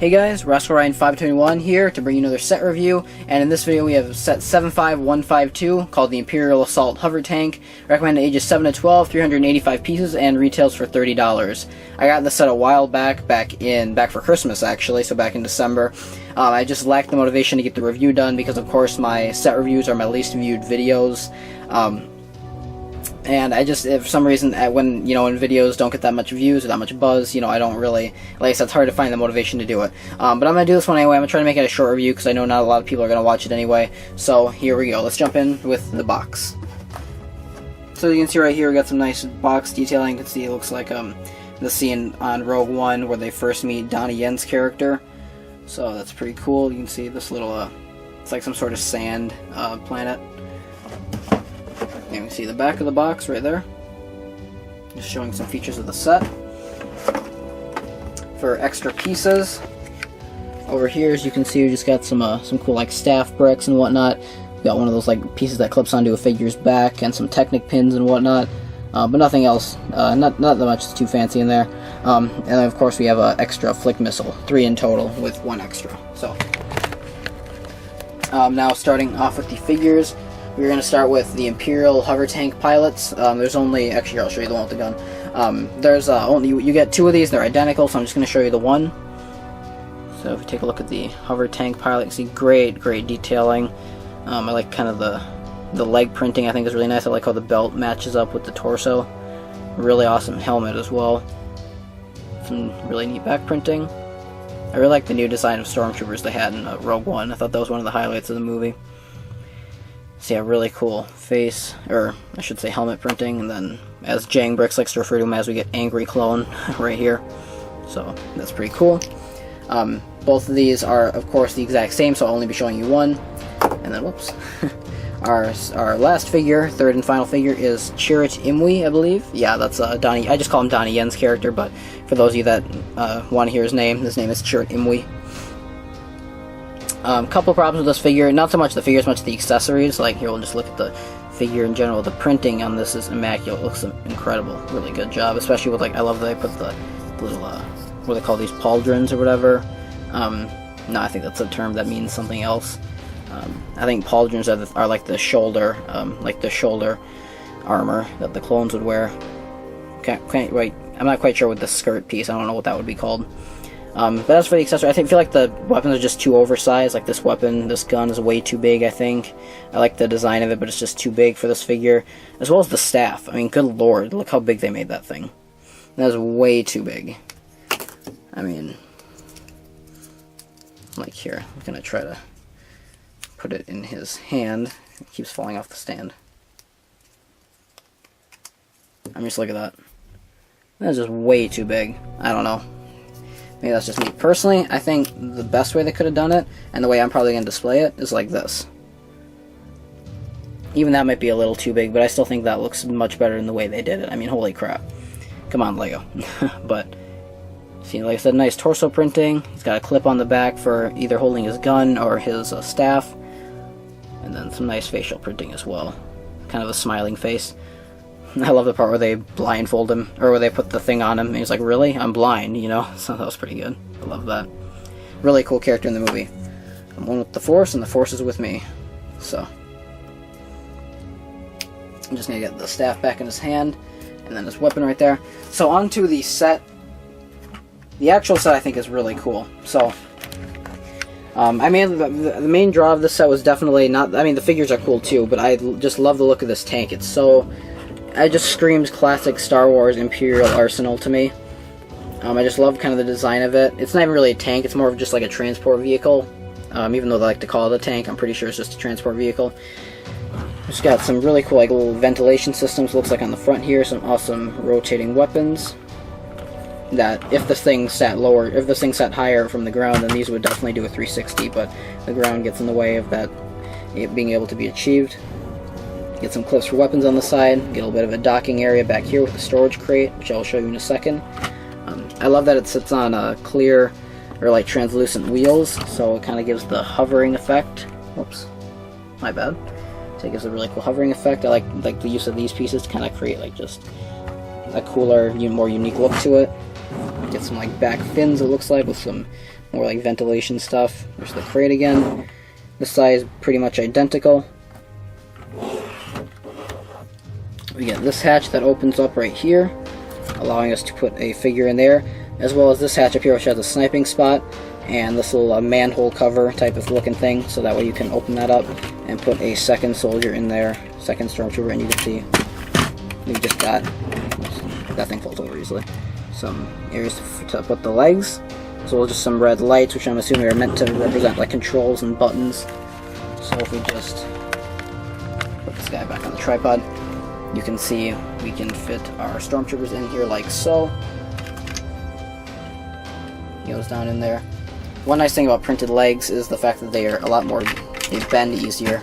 Hey guys, RascalRyan521 here to bring you another set review, and in this video we have set 75152 called the Imperial Assault Hovertank, recommended ages 7 to 12, 385 pieces, and retails for $30. I got this set a while back for Christmas actually, so back in December. I just lacked the motivation to get the review done because of course my set reviews are my least viewed videos. And I just, if for some reason, when videos don't get that much views or that much buzz, I don't really, like I said, it's hard to find the motivation to do it. But I'm going to do this one anyway. I'm going to try to make it a short review because I know not a lot of people are going to watch it anyway. So here we go. Let's jump in with the box. So you can see right here we got some nice box detailing. You can see it looks like the scene on Rogue One where they first meet Donnie Yen's character. So that's pretty cool. You can see this little, it's like some sort of sand planet. And you can see the back of the box right there. Just showing some features of the set. For extra pieces, over here, as you can see, we just got some cool like staff bricks and whatnot. We got one of those like pieces that clips onto a figure's back, and some Technic pins and whatnot. But nothing else. Not that much too fancy in there. And then of course we have an extra flick missile, 3 in total with 1 extra. So now starting off with the figures. We're going to start with the Imperial Hovertank pilots. There's only, actually here, I'll show you the one with the gun. There's only, you get 2 of these, they're identical, so I'm just going to show you the one. So if you take a look at the Hovertank pilot, you can see great detailing. I like kind of the leg printing, I think is really nice. I like how the belt matches up with the torso. Really awesome helmet as well. Some really neat back printing. I really like the new design of Stormtroopers they had in Rogue One. I thought that was one of the highlights of the movie. So yeah, really cool face, or I should say helmet printing, and then as Jang Bricks likes to refer to him as, we get Angry Clone right here. So that's pretty cool. Both of these are of course the exact same, so I'll only be showing you one. And then whoops. Our last figure, third and final figure, is Chirrut Imwe, I believe. Yeah, that's Donnie. I just call him Donnie Yen's character, but for those of you that want to hear his name is Chirrut Imwe. Couple problems with this figure, not so much the figure as much the accessories. Like here, we'll just look at the figure in general. The printing on this is immaculate. It looks incredible. Really good job, especially with, like, I love that they put the little what do they call these, pauldrons or whatever. No, I think that's a term that means something else. I think pauldrons are like the shoulder armor that the clones would wear. Can't wait. I'm not quite sure with the skirt piece. I don't know what that would be called. But as for the accessory, I feel like the weapons are just too oversized. Like this gun is way too big, I think. I like the design of it, but it's just too big for this figure. As well as the staff. I mean, good lord, look how big they made that thing. That is way too big. I mean, like here, I'm gonna try to put it in his hand. It keeps falling off the stand. I mean, just look at that. That is just way too big. I don't know. Maybe that's just me. Personally, I think the best way they could have done it, and the way I'm probably going to display it, is like this. Even that might be a little too big, but I still think that looks much better than the way they did it. I mean, holy crap. Come on, Lego. But, see, like I said, nice torso printing. He's got a clip on the back for either holding his gun or his staff. And then some nice facial printing as well. Kind of a smiling face. I love the part where they blindfold him, or where they put the thing on him, and he's like, really? I'm blind, So that was pretty good. I love that. Really cool character in the movie. I'm one with the Force, and the Force is with me. So, I'm just going to get the staff back in his hand, and then his weapon right there. So, onto the set. The actual set, I think, is really cool. So, I mean, the main draw of this set was definitely not, I mean, the figures are cool too, but I just love the look of this tank. It's so... it just screams classic Star Wars Imperial Arsenal to me. I just love kind of the design of it. It's not even really a tank, it's more of just like a transport vehicle. Even though they like to call it a tank, I'm pretty sure it's just a transport vehicle. It's got some really cool like little ventilation systems, looks like on the front here, some awesome rotating weapons. That if this thing sat higher from the ground, then these would definitely do a 360, but the ground gets in the way of that being able to be achieved. Get some clips for weapons on the side, get a little bit of a docking area back here with the storage crate, which I'll show you in a second. I love that it sits on clear or like translucent wheels, so it kind of gives the hovering effect. Whoops, my bad. So it gives a really cool hovering effect. I like the use of these pieces to kind of create like just a cooler, more unique look to it. Get some like back fins, it looks like, with some more like ventilation stuff. There's the crate again. The size pretty much identical. We get this hatch that opens up right here, allowing us to put a figure in there, as well as this hatch up here which has a sniping spot, and this little manhole cover type of looking thing, so that way you can open that up and put a second soldier in there, second stormtrooper, and you can see we just got, that thing folds over easily, some areas to put the legs, as well as just some red lights, which I'm assuming are meant to represent like controls and buttons. So if we just put this guy back on the tripod, you can see we can fit our stormtroopers in here like so. He goes down in there. One nice thing about printed legs is the fact that they are a lot more, they bend easier.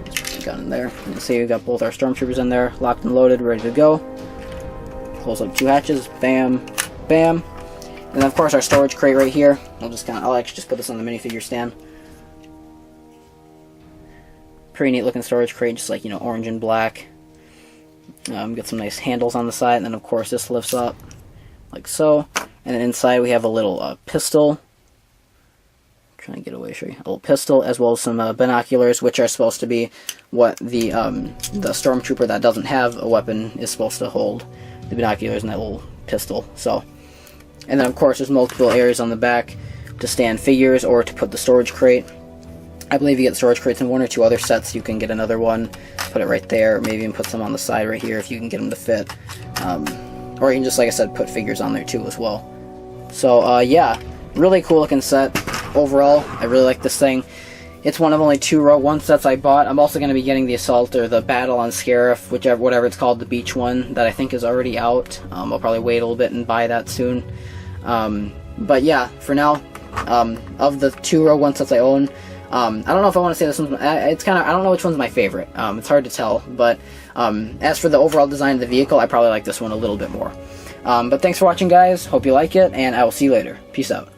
Let's put the gun in there. You can see we've got both our stormtroopers in there, locked and loaded, ready to go. Close up 2 hatches, bam, bam. And then of course our storage crate right here. I'll actually just put this on the minifigure stand. Pretty neat looking storage crate, just like, you know, orange and black. Got some nice handles on the side, and then of course this lifts up like so. And then inside we have a little pistol. Trying to get away, show you. A little pistol, as well as some binoculars, which are supposed to be what the stormtrooper that doesn't have a weapon is supposed to hold. The binoculars and that little pistol. So, and then of course there's multiple areas on the back to stand figures or to put the storage crate. I believe you get storage crates in 1 or 2 other sets. You can get another one, put it right there, or maybe even put some on the side right here if you can get them to fit. Or you can just, like I said, put figures on there too as well. So yeah, really cool looking set. Overall, I really like this thing. It's one of only 2 Rogue One sets I bought. I'm also going to be getting the Assault or the Battle on Scarif, whatever it's called, the beach one, that I think is already out. I'll probably wait a little bit and buy that soon. But yeah, for now, of the 2 Rogue One sets I own, I don't know if I want to say this one's, it's kind of, I don't know which one's my favorite. It's hard to tell, but as for the overall design of the vehicle, I probably like this one a little bit more. But thanks for watching, guys. Hope you like it, and I will see you later. Peace out.